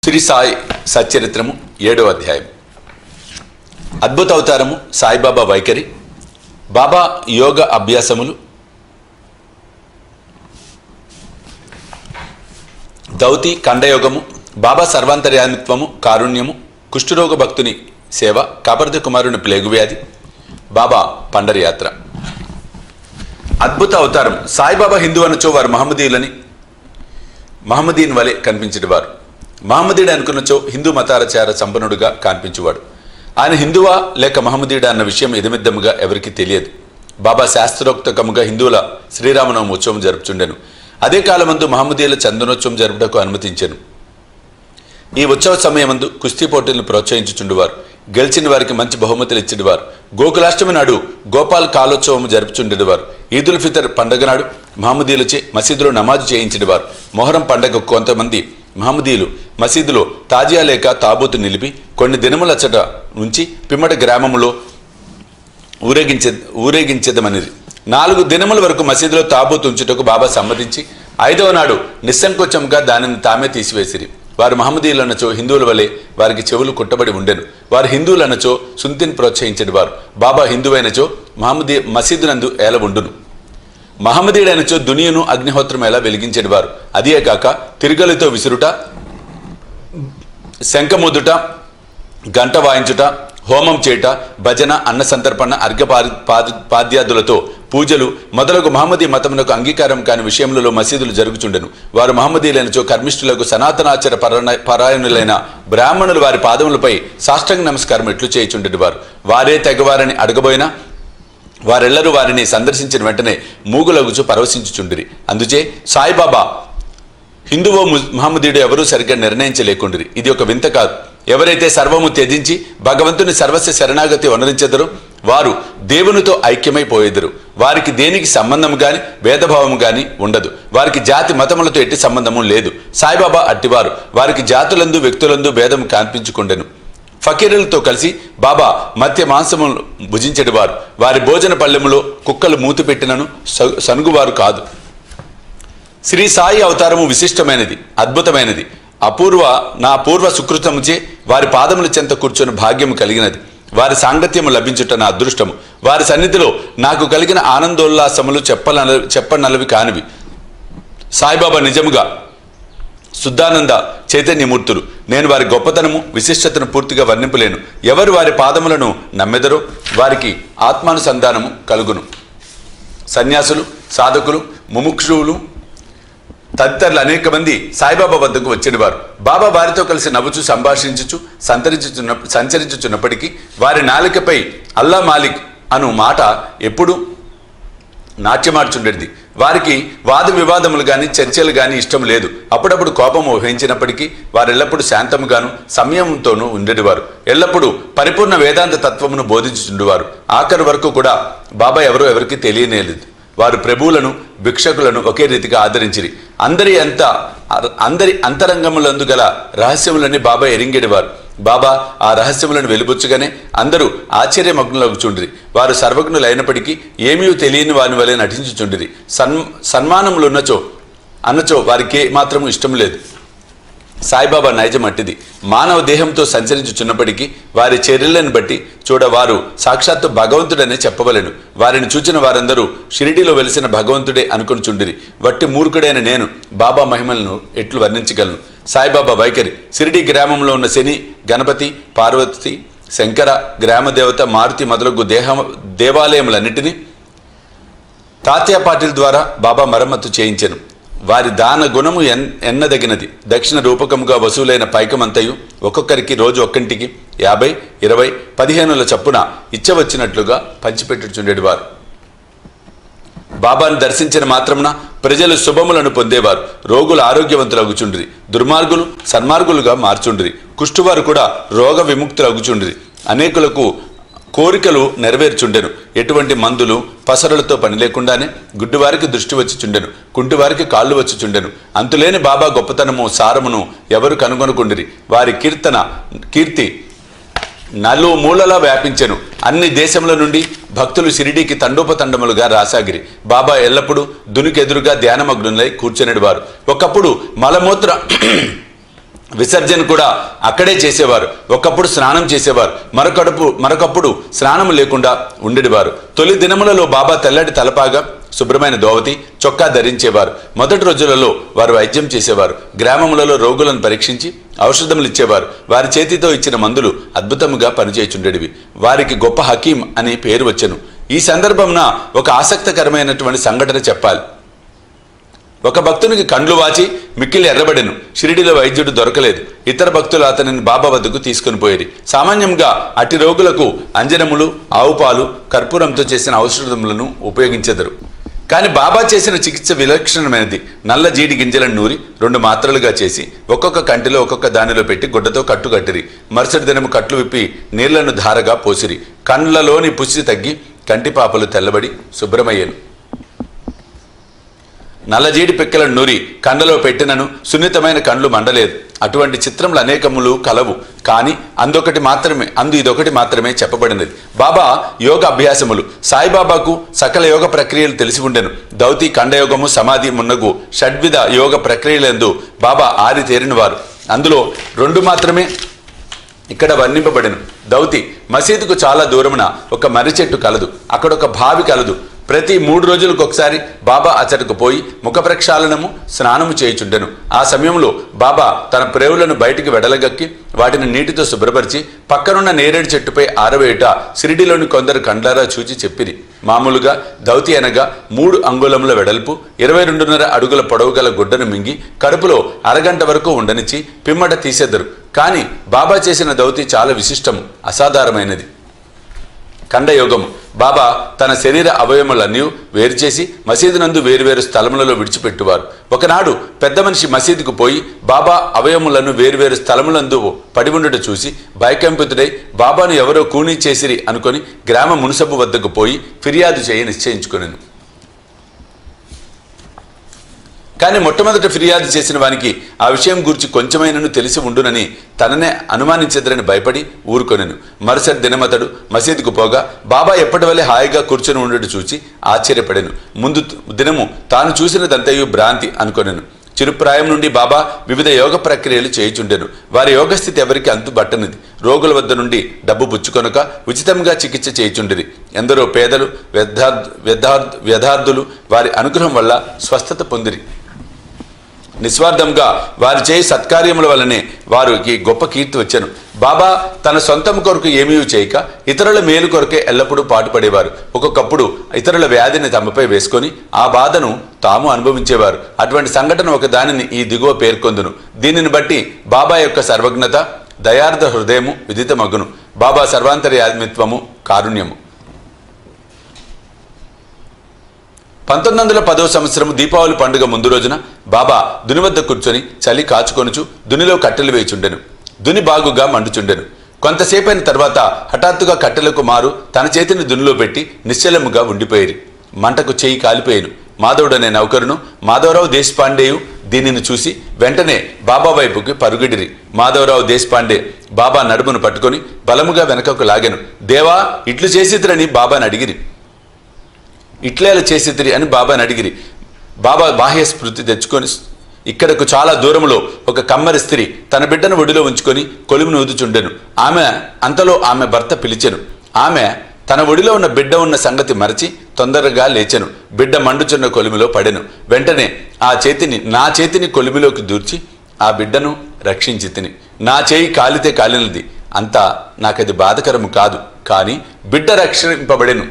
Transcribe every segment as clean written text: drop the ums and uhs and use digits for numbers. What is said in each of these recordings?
శ్రీ సాయి సచ్చరిత్రము 7వ అధ్యాయం. అద్భుత అవతారము సాయిబాబా వైఖరి, బాబా యోగ అభ్యాసములు, దౌతి ఖండయోగము, బాబా సర్వాంతర్యామిత్వము, కారుణ్యము, కుష్ఠరోగ భక్తుని సేవ, కాపర్తి కుమారుని ప్లేగు వ్యాధి, బాబా పండరి యాత్ర. అద్భుత అవతారం. సాయిబాబా హిందూ అనచో వారు మహమ్మదీన్ వలె కనిపించేవారు. మహమ్మదీడు అనుకున్నచో హిందూ మతాచార సంపన్నుడుగా కనిపించేవాడు. ఆయన హిందువా లేక మహమ్మదీడా అన్న విషయం ఎదిమిద్దముగా ఎవరికీ తెలియదు. బాబా శాస్త్రోక్తకముగా హిందువుల శ్రీరామనవమి ఉత్సవం జరుపుచుండెను. అదే కాలమందు మహమ్మదీయుల చందనోత్సవం జరుపుటకు అనుమతించెను. ఈ ఉత్సవ సమయమందు కుస్తీ పోటీలను ప్రోత్సహించుచుండువారు. గెలిచిన వారికి మంచి బహుమతులు ఇచ్చేవారు. గోకులాష్టమి నాడు గోపాల్ కాలోత్సవం జరుపుచుండేవారు. ఈదుల్ ఫితర్ పండుగ నాడు మహమ్మదీయులచే మసీదులో నమాజు చేయించేవారు. మొహరం పండుగ కొంతమంది మహమ్మదీయులు మసీదులో తాజియా లేక తాబూతు నిలిపి కొన్ని దినములచ్చట నుంచి పిమ్మట గ్రామములో ఊరేగించేదమనిది. 4 దినముల వరకు మసీదులో తాబూతు ఉంచుటకు బాబా సమ్మతించి 5వ నాడు నిస్సంకోచంగా దానిని తామే తీసివేసిరి. వారు మహమ్మదీయులనచో హిందువుల వలె వారికి చెవులు కుట్టబడి ఉండెను. వారు హిందువులనచో సుంతిని ప్రోత్సహించేవారు. బాబా హిందువైనచో మసీదునందు ఏల ఉండును. మహమ్మదీయుడైనచో దునియను అగ్నిహోత్రం ఎలా వెలిగించేవారు. అదే కాక తిరుగలితో విసురుట, శంఖముదుట, గంట వాయించుట, హోమం చేయుట, భజన, అన్న సంతర్పణ, అర్ఘ్యపాద్యాదులతో పూజలు మొదలగు మహమ్మదీ మతమునకు అంగీకారం కాని విషయములలో మసీదులు జరుగుచుండెను. వారు మహమ్మదీయులైనచో కర్మిష్ఠులకు సనాతనాచార పరాయణులైన బ్రాహ్మణులు వారి పాదములపై సాష్టాంగ నమస్కారం ఎట్లు చేయుచుండెవారు. వారే తెగవారని అడగబోయినా వారెల్లరూ వారిని సందర్శించిన వెంటనే మూగులగుచు పరవశించుచుండిరి. అందుచే సాయిబాబా హిందువో మహమ్మదీయుడు ఎవరూ సరిగ్గా నిర్ణయించలేకుండిరి. ఇది ఒక వింత కాదు. ఎవరైతే సర్వము త్యజించి భగవంతుని సర్వస్వ శరణాగతి వనరించెదరో వారు దేవునితో ఐక్యమైపోయేదరు. వారికి దేనికి సంబంధం గాని భేదభావం గాని ఉండదు. వారికి జాతి మతములతో ఎట్టి సంబంధము లేదు. సాయిబాబా అట్టివారు. వారికి జాతులందు వ్యక్తులందు భేదం కనిపించుకుండెను. ఫకీరులతో కలిసి బాబా మత్య మాంసములు భుజించేవారు. వారి భోజన పళ్ళెములో కుక్కలు మూతి పెట్టినను సనుగువారు కాదు. శ్రీ సాయి అవతారము విశిష్టమైనది, అద్భుతమైనది. నా పూర్వ సుకృతముచే వారి పాదముల చెంత కూర్చొని భాగ్యము కలిగినది. వారి సాంగత్యము లభించుట నా అదృష్టము. వారి సన్నిధిలో నాకు కలిగిన ఆనందోల్లాసములు చెప్పనలవి కానివి. సాయిబాబా నిజముగా శుద్ధానంద చైతన్యమూర్తులు. నేను వారి గొప్పతనము విశిష్టతను పూర్తిగా వర్ణింపలేను. ఎవరు వారి పాదములను నమ్మెదరో వారికి ఆత్మానుసంధానము కలుగును. సన్యాసులు, సాధకులు, ముముక్షువులు తదితరులు అనేక మంది సాయిబాబా వద్దకు వచ్చేవారు. బాబా వారితో కలిసి నవ్వుచు సంభాషించుచు సంచరించుచున్నప్పటికీ వారి నాలికపై అల్లా మాలిక్ అను మాట ఎప్పుడు నాట్యమార్చుండేది. వారికి వాద వివాదములు గాని చర్చలు గాని ఇష్టం లేదు. అప్పుడప్పుడు కోపము వహించినప్పటికీ వారెల్లప్పుడూ శాంతముగాను సంయమంతోనూ ఉండేవారు. ఎల్లప్పుడూ పరిపూర్ణ వేదాంత తత్వమును బోధించుచుండేవారు. ఆఖరి వరకు కూడా బాబా ఎవరో ఎవరికి తెలియనేలేదు. వారు ప్రభువులను భిక్షకులను ఒకే రీతిగా ఆదరించిరి. అందరి అంతరంగములందు గల రహస్యములని బాబా ఎరింగేవారు. బాబా ఆ రహస్యములను వెలుబుచ్చుగానే అందరూ ఆశ్చర్యమగ్నులగుచుండిరి. వారు సర్వజ్ఞులైనప్పటికీ ఏమీ తెలియని వారి వలె నటించుచుండిరి. సన్మానములు అన్నచో వారికి మాత్రము ఇష్టం లేదు. సాయిబాబా నైజం అట్టిది. మానవ దేహంతో సంచరించుచున్నప్పటికీ వారి చర్యలను బట్టి వారు సాక్షాత్తు భగవంతుడనే చెప్పవలెను. వారిని చూచిన వారందరూ షిరిడీలో వెలిసిన భగవంతుడే అనుకునిచుండిరి. వట్టి మూర్ఖుడైన నేను బాబా మహిమలను ఎట్లు వర్ణించగలను. సాయిబాబా వైఖరి. షిరిడీ గ్రామంలో ఉన్న శని, గణపతి, పార్వతి, శంకర, గ్రామదేవత, మారుతి మొదలగు దేవాలయములన్నిటినీ తాత్యా పాటిల్ ద్వారా బాబా మరమ్మతు చేయించెను. వారి దాన గుణము ఎన్నదగినది. దక్షిణ రూపకముగా వసూలైన పైకమంతయు ఒక్కొక్కరికి రోజు ఒక్కంటికి 50, 20, 15 చప్పున ఇచ్చవచ్చినట్లుగా పంచిపెట్టుచుండేవారు. బాబాను దర్శించిన మాత్రమున ప్రజలు శుభములను పొందేవారు. రోగులు ఆరోగ్యవంతులగుచుండ్రి. దుర్మార్గులు సన్మార్గులుగా మార్చుండ్రి. కుష్ఠువారు కూడా రోగ విముక్తులగుచుండ్రి. అనేకులకు కోరికలు నెరవేర్చుండెను. ఎటువంటి మందులు పసరులతో పని లేకుండానే గుడ్డివారికి దృష్టి వచ్చిచుండెను. కుంటివారికి కాళ్ళు వచ్చిచుండెను. అంతులేని బాబా గొప్పతనము సారమును ఎవరు కనుగొనుకుండిరి. వారి కీర్తి నలుమూలలా వ్యాపించెను. అన్ని దేశముల నుండి భక్తులు షిరిడీకి తండోపతండములుగా రాసాగిరి. బాబా ఎల్లప్పుడూ దునికెదురుగా ధ్యానమగ్నులై కూర్చునేవారు. ఒకప్పుడు మలమూత్ర విసర్జన కూడా అక్కడే చేసేవారు. ఒకప్పుడు స్నానం చేసేవారు, మరొకప్పుడు స్నానం లేకుండా ఉండేవారు. తొలి దినములలో బాబా తెల్లటి తలపాగా, శుభ్రమైన దోవతి, చొక్కా ధరించేవారు. మొదటి రోజులలో వారు వైద్యం చేసేవారు. గ్రామములలో రోగులను పరీక్షించి ఔషధములు ఇచ్చేవారు. వారి చేతితో ఇచ్చిన మందులు అద్భుతముగా పనిచేయుచుండేవి. వారికి గొప్ప హకీం అనే పేరు వచ్చెను. ఈ సందర్భంన ఒక ఆసక్తికరమైనటువంటి సంఘటన చెప్పాలి. ఒక భక్తునికి కండ్లు వాచి మిక్కిలి ఎర్రబడెను. షిరిడిలో వైద్యుడు దొరకలేదు. ఇతర భక్తులు అతనిని బాబా వద్దకు తీసుకుని పోయేది. సామాన్యంగా అట్టి రోగులకు అంజనములు, ఆవు పాలు, కర్పూరంతో చేసిన ఔషధములను ఉపయోగించెదరు. కానీ బాబా చేసిన చికిత్స విలక్షణమైనది. నల్ల జీడి గింజలను నూరి 2 మాత్రలుగా చేసి ఒక్కొక్క కంటిలో ఒక్కొక్క దానిలో పెట్టి గుడ్డతో కట్టుకట్టిరి. మరుసటి దినము కట్లు విప్పి నీళ్లను ధారగా పోసిరి. కండ్లలోని పుసి తగ్గి కంటిపాపలు తెల్లబడి శుభ్రమయ్యేను. నల్లజీడి పిక్కలను నూరి కండలో పెట్టినను సున్నితమైన కండ్లు మండలేదు. అటువంటి చిత్రములు అనేకములు కలవు. కానీ ఇదొకటి మాత్రమే చెప్పబడినది. బాబా యోగ అభ్యాసములు. సాయిబాబాకు సకల యోగ ప్రక్రియలు తెలిసి ఉండెను. దౌతి, ఖండయోగము, సమాధి మున్నగు షడ్విధ యోగ ప్రక్రియలందు బాబా ఆరితేరినవారు. అందులో 2 మాత్రమే ఇక్కడ వర్ణింపబడెను. దౌతి, మసీదుకు చాలా దూరమున ఒక మర్రి చెట్టు కలదు. అక్కడ ఒక బావి కలదు. ప్రతి 3 రోజులకు ఒకసారి బాబా అచ్చటకు పోయి ముఖ ప్రక్షాళనము, స్నానము చేయుచుండెను. ఆ సమయంలో బాబా తన ప్రేవులను బయటికి వెడలగక్కి వాటిని నీటితో శుభ్రపరిచి పక్కనున్న నేరేడు చెట్టుపై ఆరవేయుట షిరిడిలోని కొందరు కండ్లారా చూచి చెప్పిరి. మామూలుగా దౌతి అనగా 3 అంగుళముల వెడల్పు, 22.5 అడుగుల పొడవు గల గుడ్డను మింగి కడుపులో అరగంట వరకు ఉండనిచ్చి పిమ్మట తీసెదరు. కానీ బాబా చేసిన దౌతి చాలా విశిష్టము, అసాధారణమైనది. ఖండయోగము. బాబా తన శరీర అవయములన్నీ వేరుచేసి మసీదు నందు వేరువేరు స్థలములలో విడిచిపెట్టువారు. ఒకనాడు పెద్ద మనిషి మసీదుకు పోయి బాబా అవయములను వేరువేరు స్థలములందు పడి ఉండట చూసి భయకంపితుడై బాబాను ఎవరో కూనీ చేసిరి అనుకొని గ్రామ మున్సబు వద్దకు పోయి ఫిర్యాదు చేయి నిశ్చయించుకొనెను. కానీ మొట్టమొదట ఫిర్యాదు చేసిన వానికి ఆ విషయం గురించి కొంచెమైనను తెలిసి ఉండునని తననే అనుమానించదని భయపడి ఊరుకొనెను. మరుసటి దినమతడు మసీదుకు పోగా బాబా ఎప్పటివలే హాయిగా కూర్చొని ఉండడు చూచి ఆశ్చర్యపడెను. ముందు దినము తాను చూసినదంతయు భ్రాంతి అనుకొనెను. చిరుప్రాయం నుండి బాబా వివిధ యోగ ప్రక్రియలు చేయుచుండెను. వారి యోగస్థితి ఎవరికి అంతుబట్టనిది. రోగుల వద్ద నుండి డబ్బు పుచ్చుకొనక ఉచితంగా చికిత్స చేయుచుండేది. ఎందరో పేదలు, వ్యధార్థులు వారి అనుగ్రహం వల్ల స్వస్థత పొందిరి. నిస్వార్థంగా వారి చేయి సత్కార్యముల వల్లనే వారికి గొప్ప కీర్తి వచ్చెను. బాబా తన సొంతం కొరకు ఏమీ చేయక ఇతరుల మేలు కొరకే ఎల్లప్పుడూ పాటుపడేవారు. ఒక్కొక్కప్పుడు ఇతరుల వ్యాధిని తమపై వేసుకొని ఆ బాధను తాము అనుభవించేవారు. అటువంటి సంఘటన ఒక దానిని ఈ దిగువ పేర్కొందును. దీనిని బట్టి బాబా యొక్క సర్వజ్ఞత, దయార్థ హృదయము విదితమగును. బాబా సర్వాంతర్యాత్మిత్వము, కారుణ్యము. 1910వ సంవత్సరము దీపావళి పండుగ ముందు రోజున బాబా దుని వద్ద కూర్చొని చలి కాచుకొనుచు దునిలో కట్టెలు వేయుచుండెను. దుని బాగుగా మండుచుండెను. కొంతసేపైన తర్వాత హఠాత్తుగా కట్టెలకు మారు తన చేతిని దునిలో పెట్టి నిశ్చలముగా ఉండిపోయేది. మంటకు చేయి కాలిపోయేను. మాధవుడనే నౌకరును మాధవరావు దేశపాండేయు దీనిని చూసి వెంటనే బాబా వైపుకి పరుగిడిరి. మాధవరావు దేశపాండే బాబా నడుమును పట్టుకొని బలముగా వెనకకు లాగెను. దేవా, ఇట్లు చేసిద్రని బాబాని అడిగిరి. ఇట్లేలా చేసిద్రి అని బాబాని అడిగిరి. బాబా బాహ్య స్మృతి తెచ్చుకొని ఇక్కడకు చాలా దూరంలో ఒక కమ్మరి స్త్రీ తన బిడ్డను ఒడిలో ఉంచుకొని కొలిమిని ఊదుచుండెను. అంతలో ఆమె భర్త పిలిచెను. ఆమె తన ఒడిలో ఉన్న బిడ్డ ఉన్న సంగతి మరచి తొందరగా లేచెను. బిడ్డ మండుచున్న కొలిమిలో పడెను. వెంటనే నా చేతిని కొలిమిలోకి దూర్చి ఆ బిడ్డను రక్షించి తిని. నా చేయి కాలితే కాలినది, అంతా నాకది బాధకరము కాదు, కానీ బిడ్డ రక్షింపబడెను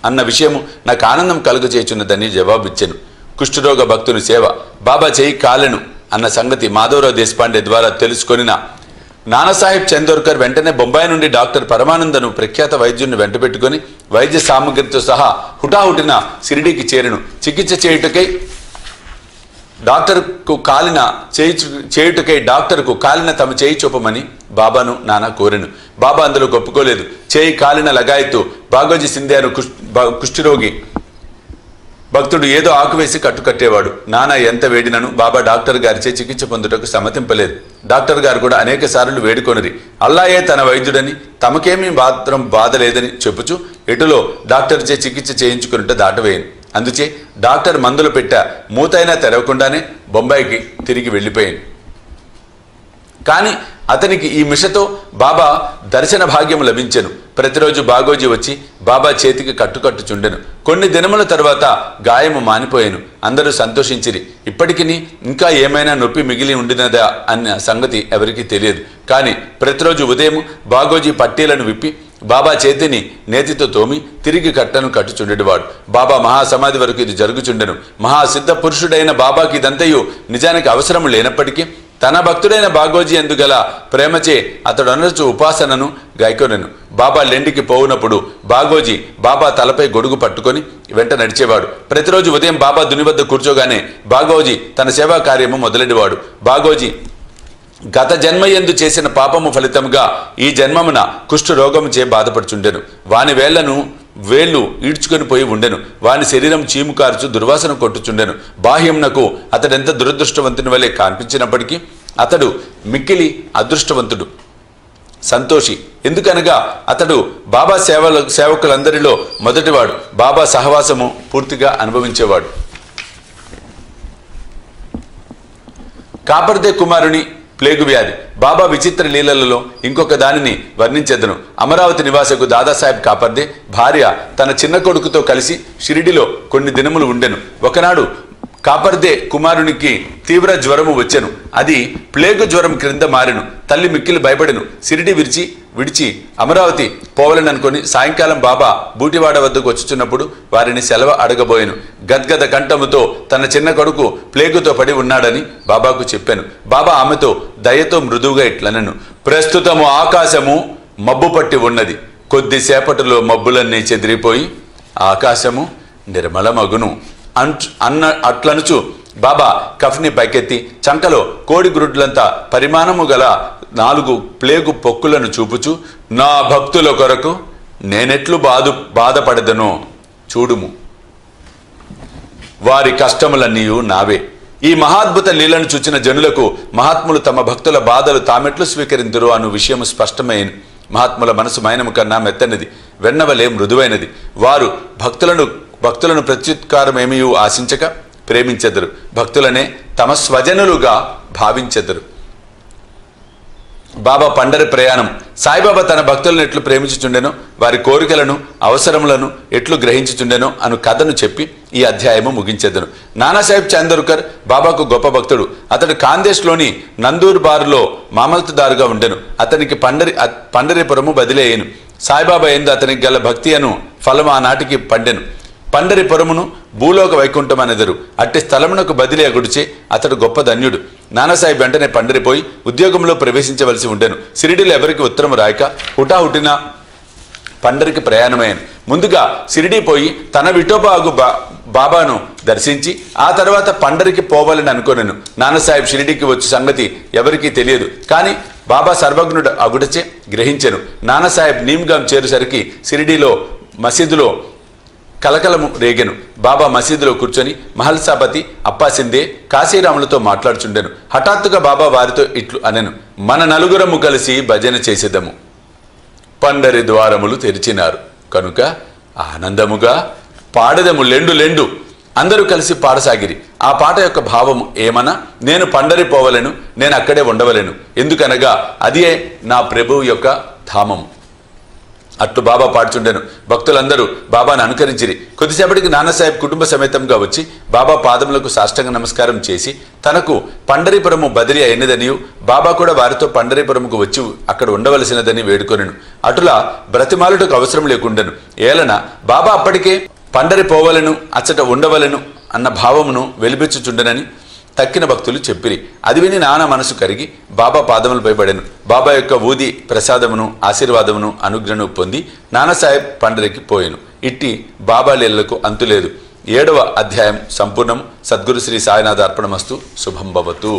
అన్న విషయము నాకు ఆనందం కలుగజేయుచున్నదని జవాబిచ్చెను. కుష్ఠరోగ భక్తుని సేవ. బాబా చేయి కాలెను అన్న సంగతి మాధవరావు దేశపాండే ద్వారా తెలుసుకొనిన నానాసాహెబ్ చందోర్కర్ వెంటనే బొంబాయి నుండి డాక్టర్ పరమానందను ప్రఖ్యాత వైద్యుని వెంటబెట్టుకుని వైద్య సామగ్రితో సహా హుటాహుటిన షిరిడీకి చేరెను. చికిత్స చేయుటకై డాక్టర్కు కాలిన తమ చేయి చూపమని బాబాను నానా కోరెను. బాబా అందులో ఒప్పుకోలేదు. చేయి కాలిన లగాయత్తు బాగోజీ సింధ్యాను కుష్ఠరోగి భక్తుడు ఏదో ఆకువేసి కట్టుకట్టేవాడు. నానా ఎంత వేడినను బాబా డాక్టర్ గారిచే చికిత్స పొందుటకు సమ్మతింపలేదు. డాక్టర్ గారు కూడా అనేక సార్లు వేడుకొనిరి. అల్లాయే తన వైద్యుడని, తమకేమీ మాత్రం బాధ లేదని చెప్పుచు ఎటులో డాక్టర్చే చికిత్స చేయించుకున్నట్టు దాటవేయను. అందుచే డాక్టర్ మందులు పెట్ట మూతైనా తెరవకుండానే బొంబాయికి తిరిగి వెళ్ళిపోయాను. కానీ అతనికి ఈ మిషతో బాబా దర్శన భాగ్యం లభించెను. ప్రతిరోజు బాగోజీ వచ్చి బాబా చేతికి కట్టుచుండెను. కొన్ని దినముల తర్వాత గాయము మానిపోయాను. అందరూ సంతోషించిరి. ఇప్పటికి ఇంకా ఏమైనా నొప్పి మిగిలి ఉండినదా అన్న సంగతి ఎవరికీ తెలియదు. కానీ ప్రతిరోజు ఉదయం బాగోజీ పట్టీలను విప్పి బాబా చేతిని నేతితో తోమి తిరిగి కట్టుచుండేవాడు. బాబా మహాసమాధి వరకు ఇది జరుగుచుండెను. మహాసిద్ధ పురుషుడైన బాబాకి ఇదంతయు నిజానికి అవసరం లేనప్పటికీ తన భక్తుడైన బాగోజీ ఎందుగల ప్రేమచే అతడు అనర్చు ఉపాసనను గైకొనెను. బాబా లెండికి పోవునప్పుడు బాగోజీ బాబా తలపై గొడుగు పట్టుకొని వెంట నడిచేవాడు. ప్రతిరోజు ఉదయం బాబా దుని వద్ద కూర్చోగానే బాగోజీ తన సేవా కార్యము మొదలెడేవాడు. బాగోజీ గత జన్మయందు చేసిన పాపము ఫలితముగా ఈ జన్మమున కుష్ఠ రోగముచే బాధపడుచుండెను. వాని వేళ్లు ఈడ్చుకొని పోయి ఉండెను. వాని శరీరం చీము కార్చు దుర్వాసన కొట్టుచుండెను. బాహ్యమునకు అతడెంత దురదృష్టవంతుని వలె కనిపించినప్పటికీ అతడు మిక్కిలి అదృష్టవంతుడు, సంతోషి. ఎందుకనగా అతడు బాబా సేవకులందరిలో మొదటివాడు. బాబా సహవాసము పూర్తిగా అనుభవించేవాడు. కాపర్దే కుమారుని ప్లేగు వ్యాధి. బాబా విచిత్ర లీలలలో ఇంకొక దానిని వర్ణించెదను. అమరావతి నివాసకు దాదాసాహెబ్ కాపర్దే భార్య తన చిన్న కొడుకుతో కలిసి షిరిడిలో కొన్ని దినములు ఉండెను. ఒకనాడు కాపర్దే కుమారునికి తీవ్ర జ్వరము వచ్చెను. అది ప్లేగు జ్వరం క్రింద మారెను. తల్లి మిక్కిలి భయపడెను. షిరిడి విడిచి అమరావతి పోవలననుకొని సాయంకాలం బాబా బూటివాడ వద్దకు వచ్చుచున్నప్పుడు వారిని సెలవు అడగబోయెను. గద్గద కంఠముతో తన చిన్న కొడుకు ప్లేగుతో పడి ఉన్నాడని బాబాకు చెప్పాను. బాబా ఆమెతో దయతో మృదువుగా ఇట్లనెను, ప్రస్తుతము ఆకాశము మబ్బు పట్టి ఉన్నది. కొద్దిసేపటిలో మబ్బులన్నీ చెదిరిపోయి ఆకాశము నిర్మలమగును అట్లనుచు బాబా కఫ్ని పైకెత్తి చంకలో కోడి గ్రుడ్లంతా పరిమాణము గల 4 ప్లేగు పొక్కులను చూపుచు, నా భక్తుల కొరకు నేనెట్లు బాధపడదనో చూడుము, వారి కష్టములన్నీ నావే. ఈ మహాద్భుత లీలను చూచిన జనులకు మహాత్ములు తమ భక్తుల బాధలు తామెట్లు స్వీకరింతురు అను విషయం స్పష్టమైనది. మహాత్ముల మనసు మైనము కన్నా మెత్తనిది, వెన్నవలే మృదువైనది. వారు భక్తులను ప్రత్యుత్కారమేమీ ఆశించక ప్రేమించెదరు. భక్తులనే తమ స్వజనులుగా భావించెదరు. బాబా పండరి ప్రయాణం. సాయిబాబా తన భక్తులను ఎట్లు ప్రేమించుచుండెనో, వారి కోరికలను అవసరములను ఎట్లు గ్రహించుచుండెనో అను కథను చెప్పి ఈ అధ్యాయము ముగించెదను. నానాసాహెబ్ చాందోర్కర్ బాబాకు గొప్ప భక్తుడు. అతడు కాందేశ్లోని నందూర్ బారులో మామల్తదారుగా ఉండెను. అతనికి పండరిపురము బదిలీ అయ్యను. సాయిబాబా ఎందు అతనికి గల భక్తి అను ఫలము ఆనాటికి పండెను. పండరిపురమును భూలోక వైకుంఠం అనెదరు. అట్టి స్థలమునకు బదిలీ అగుడిచే అతడు గొప్ప ధన్యుడు. నానాసాహెబ్ వెంటనే పండరిపోయి ఉద్యోగంలో ప్రవేశించవలసి ఉండెను. షిరిడీలో ఎవరికి ఉత్తరం రాయక హుటాహుటిన పండరికి ప్రయాణమయ్యాను. ముందుగా షిరిడీ పోయి తన విఠోబాగు బాబాను దర్శించి ఆ తర్వాత పండరికి పోవాలని అనుకోనెను. నానాసాహెబ్ షిరిడీకి వచ్చే సంగతి ఎవరికీ తెలియదు. కానీ బాబా సర్వజ్ఞుడు అగుడచే గ్రహించెను. నానాసాహెబ్ నీమ్గాం చేరుసరికి షిరిడీలో మసీదులో కలకలము రేగెను. బాబా మసీదులో కూర్చొని మహల్సాపతి అప్పాసిందే కాశీరాములతో మాట్లాడుచుండెను. హఠాత్తుగా బాబా వారితో ఇట్లు అనెను, మన నలుగురము కలిసి భజన చేసేదము. పండరి ద్వారములు తెరిచినారు కనుక ఆనందముగా పాడదము లెండు. అందరూ కలిసి పాడసాగిరి. ఆ పాట యొక్క భావము ఏమన్నా, నేను పండరి పోవలేను, నేను అక్కడే ఉండవలేను. ఎందుకనగా అదియే నా ప్రభువు యొక్క ధామము. అట్లు బాబా పాడుచుండెను. భక్తులందరూ బాబాను అనుకరించిరి. కొద్దిసేపటికి నానాసాహెబ్ కుటుంబ సమేతంగా వచ్చి బాబా పాదములకు సాష్టాంగ నమస్కారం చేసి తనకు పండరీపురము బదిలీ అయినదనియు బాబా కూడా వారితో పండరీపురముకు వచ్చి అక్కడ ఉండవలసినదని వేడుకొనెను. అటులా బ్రతిమాలుటకు అవసరం లేకుండెను. ఏలన బాబా అప్పటికే పండరి పోవలను అచ్చట ఉండవలను అన్న భావమును వెలిబెచ్చుచుండెనని తక్కిన భక్తులు చెప్పిరి. అది విని నానా మనసు కరిగి బాబా పాదములపై పడెను. బాబా యొక్క ఊది ప్రసాదమును ఆశీర్వాదమును అనుగ్రహను పొంది నానాసాహెబ్ పండరికి పోయెను. ఇట్టి బాబా లీలలకు అంతులేదు. 7వ అధ్యాయం సంపూర్ణం. సద్గురు శ్రీ సాయినాథ అర్పణమస్తు. శుభం భవతు.